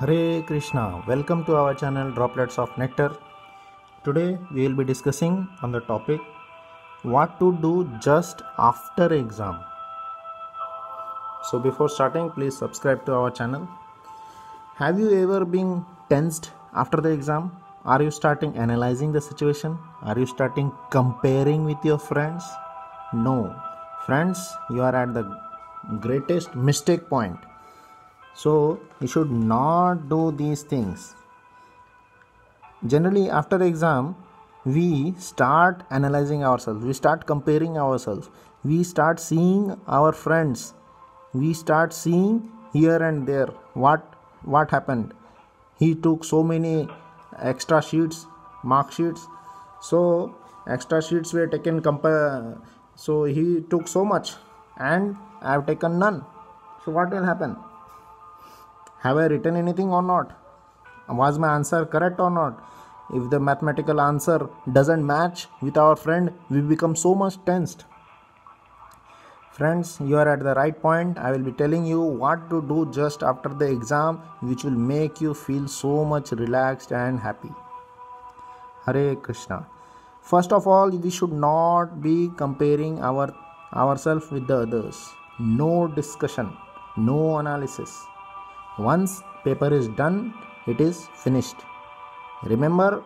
Hare Krishna, welcome to our channel Droplets of Nectar. Today we will be discussing on the topic what to do just after exam. So before starting, please subscribe to our channel. Have you ever been tensed after the exam? Are you starting analyzing the situation? Are you starting comparing with your friends? No. Friends, you are at the greatest mistake point. So you should not do these things. Generally, after exam, we start analyzing ourselves. We start comparing ourselves. We start seeing our friends. We start seeing here and there what happened. He took so many extra sheets, mark sheets. So extra sheets were taken. So he took so much, and I have taken none. So what will happen? Have I written anything or not? Was my answer correct or not? If the mathematical answer doesn't match with our friend, we become so much tensed. Friends, you are at the right point. I will be telling you what to do just after the exam, which will make you feel so much relaxed and happy. Hare Krishna. First of all, we should not be comparing ourselves with the others. No discussion, no analysis. Once paper is done, it is finished. Remember,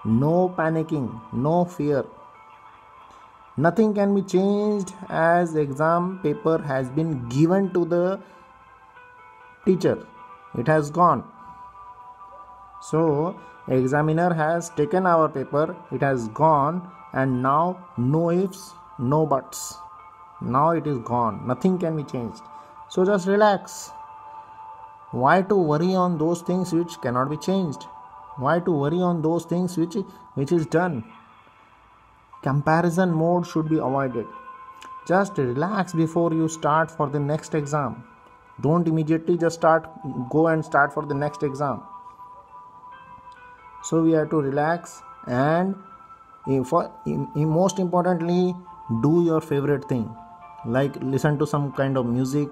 no panicking, no fear. Nothing can be changed as exam paper has been given to the teacher. It has gone. So, examiner has taken our paper, it has gone, and now no ifs, no buts. Now it is gone. Nothing can be changed. So just relax. Why to worry on those things which cannot be changed? Why to worry on those things which is done? Comparison mode should be avoided. Just relax before you start for the next exam. Don't immediately just go and start for the next exam. So we have to relax and most importantly, do your favorite thing. Like listen to some kind of music.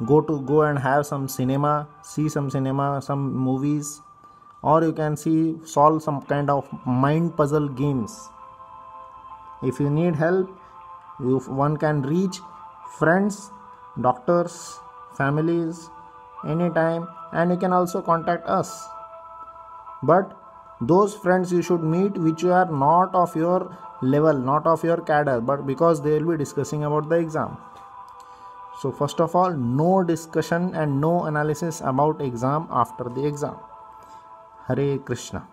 Go and have some cinema, see some cinema, some movies, or you can solve some kind of mind puzzle games. If you need help, one can reach friends, doctors, families anytime, and you can also contact us. But those friends you should meet which are not of your level, not of your cadre, but because they will be discussing about the exam. So first of all, no discussion and no analysis about exam after the exam. Hare Krishna.